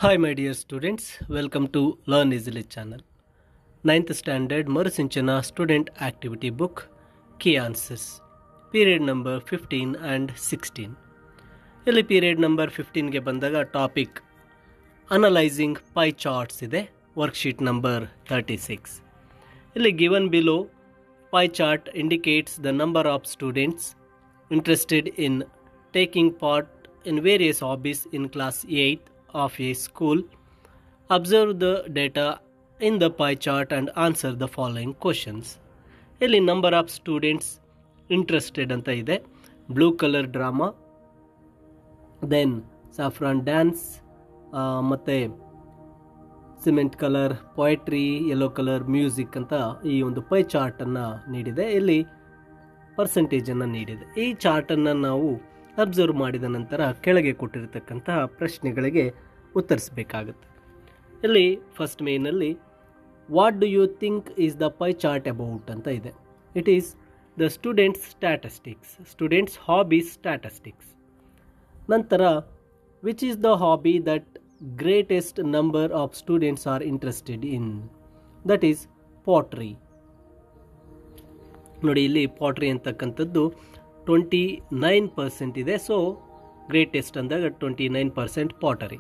Hi my dear students, welcome to Learn Easily channel. 9th standard Marusinchana student activity book Key Answers period number 15 and 16. ಇಲ್ಲಿ period number 15 ಗೆ ಬಂದಾಗ topic analysing pi charts ಇದೆ, worksheet number 36. ಇಲ್ಲಿ given below pie chart indicates the number of students interested in taking part in various hobbies in class 8 of a school. Observe the data in the pie chart and answer the following questions. ಇಲ್ಲಿ number of students interested ಅಂತ ಇದೆ. Blue colour drama, then saffron dance, ಮತ್ತು cement colour poetry, yellow colour music ಅಂತ ಈ ಒಂದು pi ಚಾರ್ಟನ್ನು ನೀಡಿದೆ. ಇಲ್ಲಿ ಪರ್ಸೆಂಟೇಜನ್ನು ನೀಡಿದೆ. ಈ ಚಾರ್ಟನ್ನು ನಾವು ಅಬ್ಸರ್ವ್ ಮಾಡಿದ ನಂತರ ಕೆಳಗೆ ಕೊಟ್ಟಿರತಕ್ಕಂತಹ ಪ್ರಶ್ನೆಗಳಿಗೆ ಉತ್ತರಿಸಬೇಕಾಗುತ್ತೆ. ಇಲ್ಲಿ ಫಸ್ಟ್ ಮೇನಲ್ಲಿ what do you think is the pie chart about ಅಂತ ಇದೆ. It is the students statistics, students hobbies statistics. ನಂತರ which is the hobby that greatest number of students are interested in, that is poetry. ನೋಡಿ, ಇಲ್ಲಿ pottery ಅಂತಕ್ಕಂಥದ್ದು 29% ಇದೆ. So greatest ಅಂದಾಗ 29% pottery.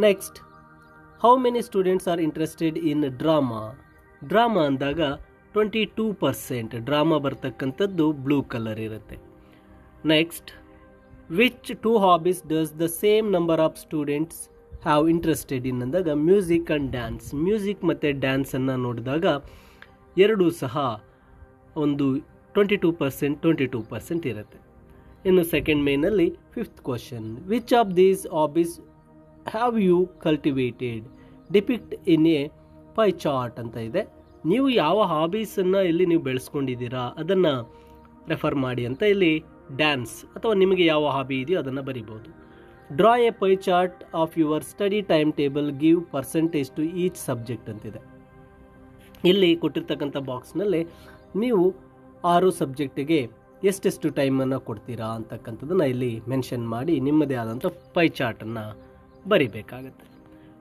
Next, how many students are interested in drama. Drama ಅಂದಾಗ 22%. Drama ಬರ್ತಕ್ಕಂಥದ್ದು blue colour ಇರುತ್ತೆ. Next, which two hobbies does the same number of students have interested in ಅಂದಾಗ music and dance. Music ಮತ್ತು ಡ್ಯಾನ್ಸನ್ನು ನೋಡಿದಾಗ ಎರಡೂ ಸಹ ಒಂದು 22% ಇರುತ್ತೆ. ಇನ್ನು ಸೆಕೆಂಡ್ ಮೇನಲ್ಲಿ fifth question, which of these hobbies have you cultivated depict in a pie chart ಅಂತ ಇದೆ. ನೀವು ಯಾವ ಹಾಬೀಸನ್ನು ಇಲ್ಲಿ ನೀವು ಬೆಳೆಸ್ಕೊಂಡಿದ್ದೀರಾ ಅದನ್ನು ರೆಫರ್ ಮಾಡಿ ಅಂತ. ಇಲ್ಲಿ ಡ್ಯಾನ್ಸ್ ಅಥವಾ ನಿಮಗೆ ಯಾವ ಹಾಬಿ ಇದೆಯೋ ಅದನ್ನು ಬರಿಬೋದು. Draw a pie chart of your study time table, give percentage to each subject ಅಂತಿದೆ. ಇಲ್ಲಿ ಕೊಟ್ಟಿರ್ತಕ್ಕಂಥ ಬಾಕ್ಸ್ನಲ್ಲಿ ನೀವು 6 ಸಬ್ಜೆಕ್ಟಿಗೆ ಎಷ್ಟೆಷ್ಟು ಟೈಮನ್ನು ಕೊಡ್ತೀರಾ ಅಂತಕ್ಕಂಥದ್ದನ್ನು ಇಲ್ಲಿ ಮೆನ್ಷನ್ ಮಾಡಿ ನಿಮ್ಮದೇ ಆದಂಥ ಪೈ ಚಾರ್ಟನ್ನು ಬರಿಬೇಕಾಗತ್ತೆ.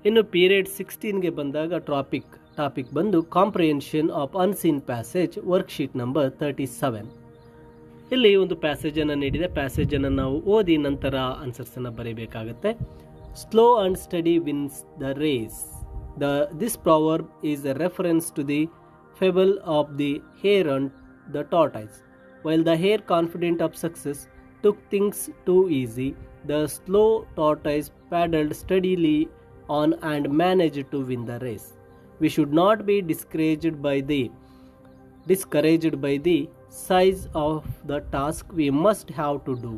ಇನ್ನು ಪೀರಿಯಡ್ 16ಗೆ ಬಂದಾಗ ಟಾಪಿಕ್ ಬಂದು comprehension of unseen passage, worksheet number 37. ಇಲ್ಲಿ ಒಂದು ಪ್ಯಾಸೇಜನ್ನು ನೀಡಿದೆ. ಪ್ಯಾಸೇಜನ್ನು ನಾವು ಓದಿ ನಂತರ ಆನ್ಸರ್ಸನ್ನು ಬರೀಬೇಕಾಗತ್ತೆ. Slow and steady wins the race. This proverb is a reference to the fable of the hare and the tortoise. While the hare, confident of success, took things too easy, the slow tortoise paddled steadily on and managed to win the race. We should not be discouraged by the size of the task we must have to do.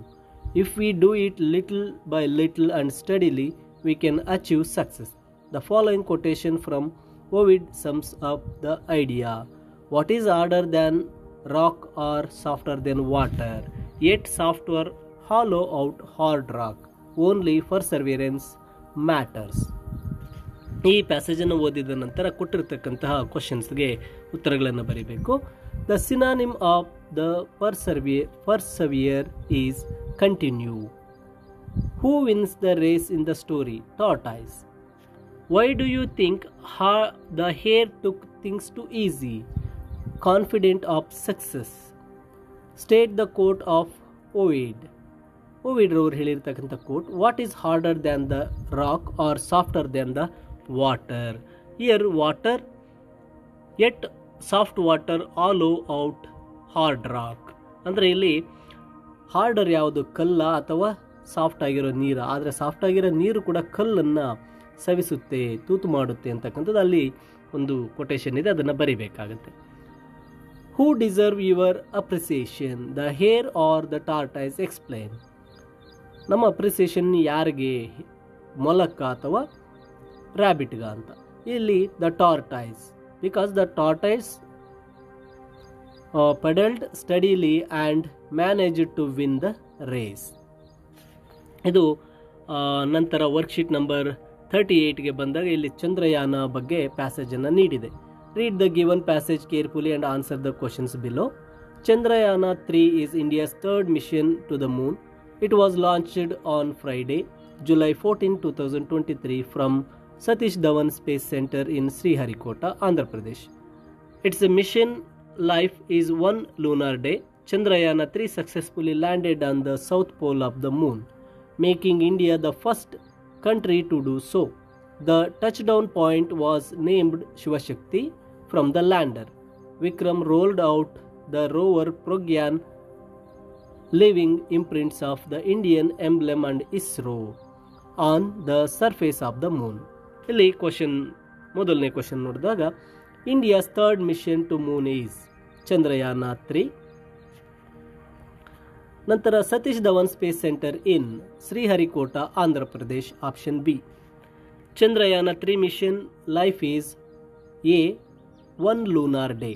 If we do it little by little and steadily, we can achieve success. The following quotation from Ovid sums up the idea. What is harder than rock or softer than water? Yet softer hollow out hard rock. Only perseverance matters. ಈ ಪ್ಯಾಸೇಜನ್ನು ಓದಿದ ನಂತರ ಕೊಟ್ಟಿರತಕ್ಕಂತಹ ಕ್ವಶನ್ಸ್ಗೆ ಉತ್ತರಗಳನ್ನು ಬರೀಬೇಕು. The synonym of the persevere is continue. Who wins the race in the story? Tortoise. Why do you think the hare took things too easy? Confident of success. State the quote of Ovid. Ovid ರವರು ಹೇಳಿರ್ತಕ್ಕಂಥ quote, what is harder than the rock or softer than the water. Here water, yet soft water all out hard rock. ಅಂದರೆ ಇಲ್ಲಿ order ಯಾವುದು, ಕಲ್ಲ ಅಥವಾ soft ಆಗಿರೋ ನೀರು. ಆದರೆ ಸಾಫ್ಟ್ ಆಗಿರೋ ನೀರು ಕೂಡ ಕಲ್ಲನ್ನು ಸವಿಸುತ್ತೆ, ತೂತು ಮಾಡುತ್ತೆ ಅಂತಕ್ಕಂಥದ್ದು ಅಲ್ಲಿ ಒಂದು ಕೊಟೇಶನ್ ಇದೆ, ಅದನ್ನು ಬರಿಬೇಕಾಗತ್ತೆ. Who deserve your appreciation, the hare or the tortoise? Explain. ನಮ್ಮ ಅಪ್ರಿಸಿಯೇಷನ್ ಯಾರಿಗೆ, ಮೊಲಕ್ಕ ಅಥವಾ ರ್ಯಾಬಿಟ್ಗ ಅಂತ. ಇಲ್ಲಿ the tortoise, because the tortoise pedalled steadily and managed to win the race. ಇದು ನಂತರ ವರ್ಕ್ಶೀಟ್ ನಂಬರ್ 38ಗೆ ಬಂದಾಗ ಇಲ್ಲಿ ಚಂದ್ರಯಾನ ಬಗ್ಗೆ ಪ್ಯಾಸೇಜನ್ನು ನೀಡಿದೆ. Read the given passage carefully and answer the questions below. Chandrayaan 3 is India's third mission to the moon. It was launched on Friday. July 14, 2023 from Satish Dhawan Space Center in Sriharikota, Andhra Pradesh. Its mission life is one lunar day. Chandrayaan 3 successfully landed on the south pole of the moon, making India the first country to do so. The touchdown point was named Shivashakti from the lander. Vikram rolled out the rover Pragyan, leaving imprints of the Indian emblem and ISRO on the surface of the moon. ಇಲ್ಲಿ ಮೊದಲನೇ question ನೋಡಿದಾಗ India's third mission to moon is Chandrayaan 3. ನಂತರ Satish Dhawan Space Centre in Sriharikota Andhra Pradesh option B. Chandrayaan 3 mission life is a one lunar day.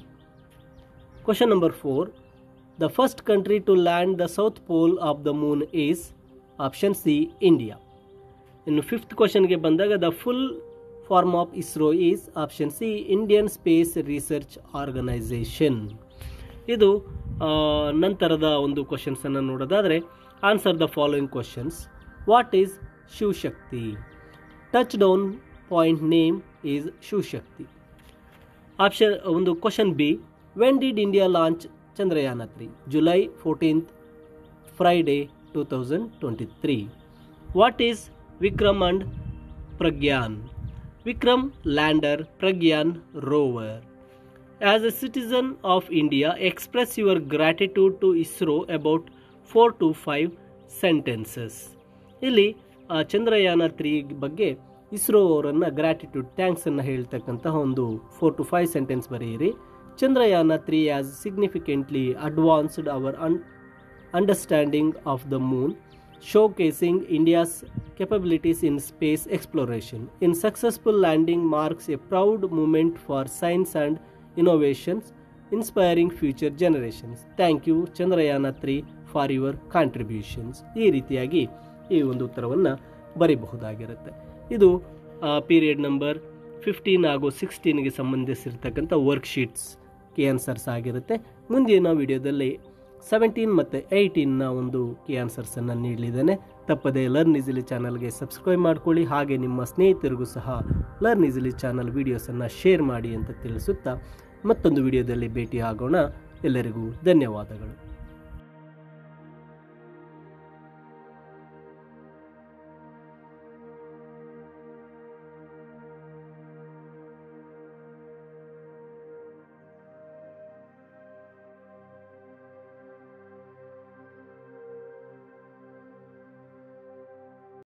Question number 4. The first country to land the south pole of the moon is option C India. ಇನ್ನು fifth ಕ್ವಶನ್ಗೆ ಬಂದಾಗ the full form of ISRO is option C Indian Space Research Organisation. ಇದು ನಂತರದ ಒಂದು questions ಅನ್ನು ನೋಡೋದಾದರೆ answer the following questions. What is Shivashakti? Touch down point name is Shivashakti. Option ಒಂದು question B. When did India launch Chandrayaan 3? July 14th, Friday 2023. What is Vikram and Pragyan? Vikram lander, Pragyan rover. As a citizen of India, express your gratitude to ISRO about 4 to 5 sentences. ಇಲ್ಲಿ ಚಂದ್ರಯಾನ 3 ಬಗ್ಗೆ ಇಸ್ರೋ ಅವರನ್ನು gratitude thanks ಅನ್ನು ಹೇಳ್ತಕ್ಕಂತಹ ಒಂದು 4 to 5 sentence ಬರೆಯಿರಿ. Chandrayaan 3 has significantly advanced our understanding of the moon, showcasing India's capabilities in space exploration. In successful landing marks a proud moment for science and innovations, inspiring future generations. Thank you Chandrayaan 3 for your contributions. ಈ ರೀತಿಯಾಗಿ ಈ ಒಂದು ಉತ್ತರವನ್ನು ಬರೀಬಹುದಾಗಿರುತ್ತೆ. ಇದು period number 15 ಹಾಗೂ 16ಗೆ ಸಂಬಂಧಿಸಿರ್ತಕ್ಕಂಥ worksheets key answers ಆಗಿರುತ್ತೆ. ಮುಂದಿನ ವಿಡಿಯೋದಲ್ಲಿ 17 ಮತ್ತು 18ನ ಒಂದು ಕೀ ಆನ್ಸರ್ಸನ್ನು ನೀಡಲಿದ್ದೇನೆ. ತಪ್ಪದೆ ಲರ್ನ್ ಈಸಿಲಿ ಚಾನಲ್ಗೆ ಸಬ್ಸ್ಕ್ರೈಬ್ ಮಾಡ್ಕೊಳ್ಳಿ. ಹಾಗೆ ನಿಮ್ಮ ಸ್ನೇಹಿತರಿಗೂ ಸಹ ಲರ್ನ್ ಈಸಿಲಿ ಚಾನಲ್ ವಿಡಿಯೋಸನ್ನು ಶೇರ್ ಮಾಡಿ ಅಂತ ತಿಳಿಸುತ್ತಾ ಮತ್ತೊಂದು ವಿಡಿಯೋದಲ್ಲಿ ಭೇಟಿ ಆಗೋಣ. ಎಲ್ಲರಿಗೂ ಧನ್ಯವಾದಗಳು.